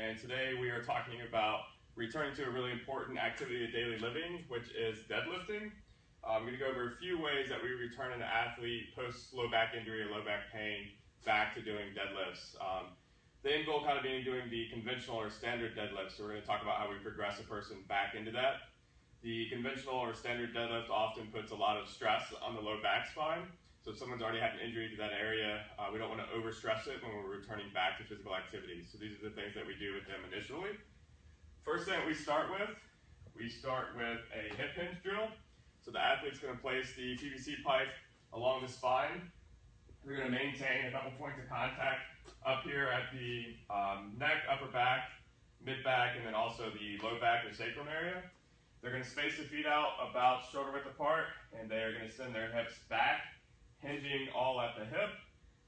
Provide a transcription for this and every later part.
and today we are talking about returning to a really important activity of daily living, which is deadlifting. I'm going to go over a few ways that we return an athlete post low back injury or low back pain back to doing deadlifts. The end goal kind of being doing the conventional or standard deadlift, so we're going to talk about how we progress a person back into that. The conventional or standard deadlift often puts a lot of stress on the low back spine. So if someone's already had an injury to that area, we don't want to overstress it when we're returning back to physical activity. So these are the things that we do with them initially. First thing we start with a hip hinge drill. So the athlete's going to place the PVC pipe along the spine. They're going to maintain a couple points of contact up here at the neck, upper back, mid back, and then also the low back or sacrum area. They're going to space the feet out about shoulder width apart, and they are going to send their hips back, hinging all at the hip,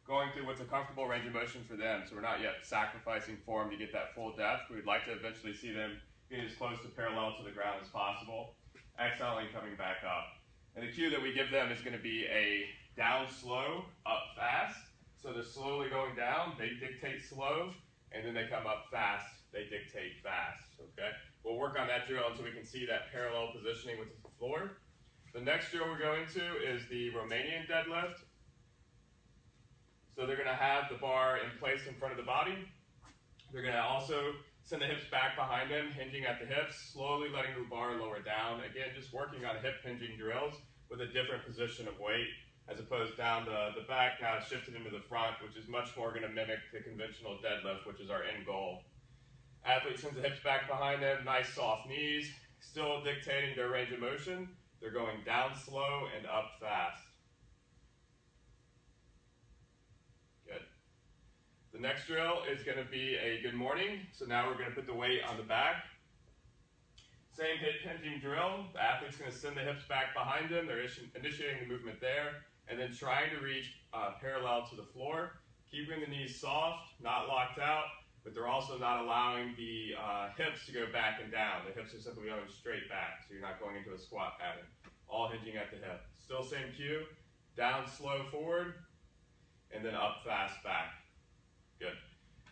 going through what's a comfortable range of motion for them. So we're not yet sacrificing form to get that full depth. We'd like to eventually see them getting as close to parallel to the ground as possible. Exhaling, coming back up. And the cue that we give them is going to be a down slow, up fast. So they're slowly going down, they dictate slow, and then they come up fast, they dictate fast, okay? We'll work on that drill until we can see that parallel positioning with the floor. The next drill we're going to is the Romanian deadlift. So they're going to have the bar in place in front of the body. They're going to also send the hips back behind them, hinging at the hips, slowly letting the bar lower down. Again, just working on hip hinging drills with a different position of weight, as opposed down the back, now it's shifted into the front, which is much more going to mimic the conventional deadlift, which is our end goal. Athlete sends the hips back behind them, nice soft knees, still dictating their range of motion. They're going down slow and up fast. Good. The next drill is going to be a good morning. So now we're going to put the weight on the back. Same hip hinging drill. The athlete's going to send the hips back behind them. They're initiating the movement there, and then trying to reach parallel to the floor, keeping the knees soft, not locked out, but they're also not allowing the hips to go back and down. The hips are simply going straight back, so you're not going into a squat pattern. All hinging at the hip. Still same cue, down slow forward, and then up fast back. Good.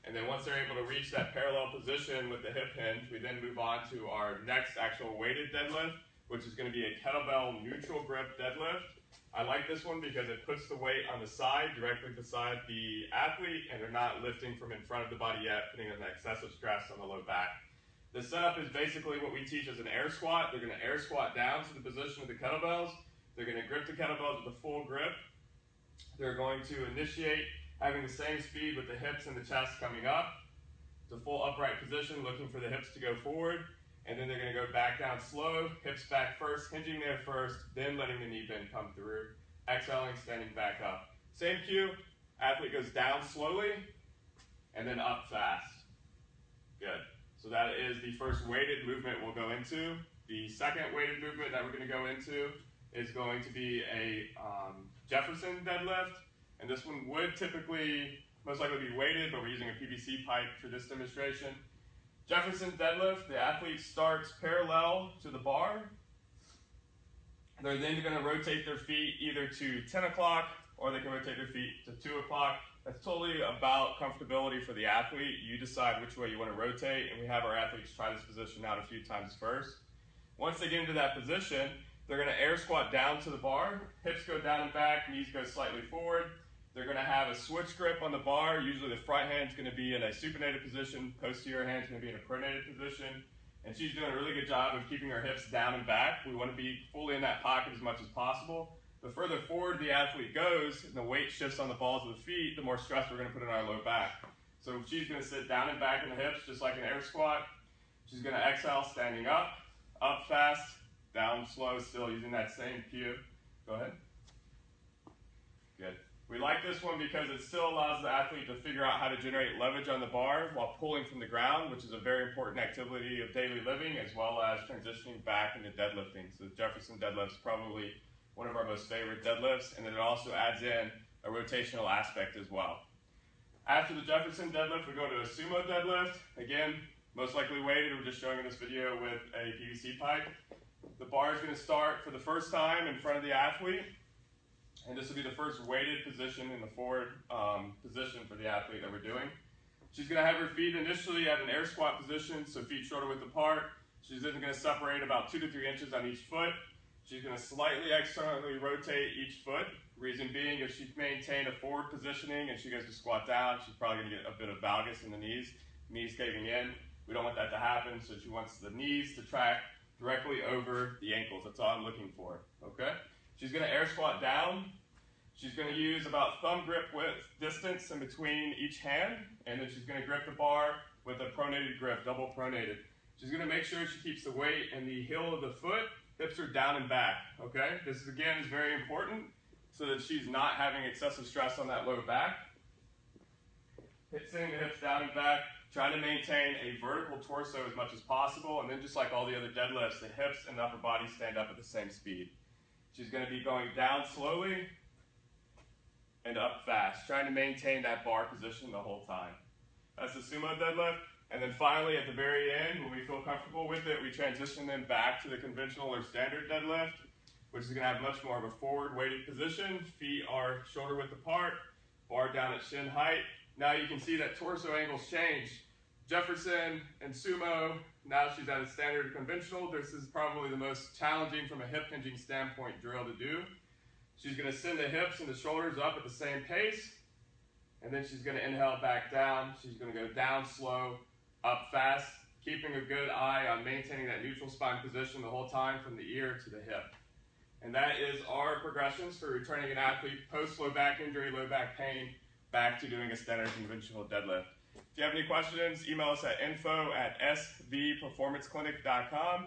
And then once they're able to reach that parallel position with the hip hinge, we then move on to our next actual weighted deadlift, which is going to be a kettlebell neutral grip deadlift. I like this one because it puts the weight on the side, directly beside the athlete, and they're not lifting from in front of the body yet, putting an excessive stress on the low back. The setup is basically what we teach as an air squat. They're going to air squat down to the position of the kettlebells. They're going to grip the kettlebells with a full grip. They're going to initiate having the same speed with the hips and the chest coming up. The full upright position, looking for the hips to go forward. And then they're going to go back down slow, hips back first, hinging there first, then letting the knee bend come through. Exhaling, standing back up. Same cue, athlete goes down slowly, and then up fast. Good. So that is the first weighted movement we'll go into. The second weighted movement that we're going to go into is going to be a Jefferson deadlift. And this one would typically, most likely be weighted, but we're using a PVC pipe for this demonstration. Jefferson deadlift, the athlete starts parallel to the bar. They're then going to rotate their feet either to 10 o'clock or they can rotate their feet to 2 o'clock. That's totally about comfortability for the athlete. You decide which way you want to rotate, and we have our athletes try this position out a few times first. Once they get into that position, they're going to air squat down to the bar. Hips go down and back, knees go slightly forward. They're going to have a switch grip on the bar. Usually the front hand's going to be in a supinated position, posterior hand's going to be in a pronated position. And she's doing a really good job of keeping her hips down and back. We want to be fully in that pocket as much as possible. The further forward the athlete goes and the weight shifts on the balls of the feet, the more stress we're going to put in our low back. So she's going to sit down and back in the hips just like an air squat. She's going to exhale standing up fast, down slow, still using that same cue. Go ahead. Good. We like this one because it still allows the athlete to figure out how to generate leverage on the bar while pulling from the ground, which is a very important activity of daily living, as well as transitioning back into deadlifting. So the Jefferson deadlift is probably one of our most favorite deadlifts, and then it also adds in a rotational aspect as well. After the Jefferson deadlift, we go to a sumo deadlift. Again, most likely weighted. We're just showing in this video with a PVC pipe. The bar is going to start for the first time in front of the athlete. And this will be the first weighted position in the forward position for the athlete that we're doing. She's going to have her feet initially at an air squat position, so feet shoulder width apart. She's then going to separate about 2 to 3 inches on each foot. She's going to slightly externally rotate each foot. Reason being, if she maintained a forward positioning and she goes to squat down, she's probably going to get a bit of valgus in the knees caving in. We don't want that to happen, so she wants the knees to track directly over the ankles. That's all I'm looking for, okay? She's going to air squat down. She's going to use about thumb grip width distance in between each hand, and then she's going to grip the bar with a pronated grip, double pronated. She's going to make sure she keeps the weight in the heel of the foot, hips are down and back, okay? This is, again, is very important so that she's not having excessive stress on that low back. Sitting the hips down and back, trying to maintain a vertical torso as much as possible, and then just like all the other deadlifts, the hips and the upper body stand up at the same speed. She's going to be going down slowly and up fast, trying to maintain that bar position the whole time. That's the sumo deadlift. And then finally, at the very end, when we feel comfortable with it, we transition them back to the conventional or standard deadlift, which is going to have much more of a forward weighted position. Feet are shoulder width apart, bar down at shin height. Now you can see that torso angles change. Jefferson and sumo, now she's at a standard conventional. This is probably the most challenging from a hip hinging standpoint drill to do. She's going to send the hips and the shoulders up at the same pace, and then she's going to inhale back down. She's going to go down slow, up fast, keeping a good eye on maintaining that neutral spine position the whole time from the ear to the hip. And that is our progressions for returning an athlete post low back injury, low back pain, back to doing a standard conventional deadlift. If you have any questions, email us at info@svperformanceclinic.com.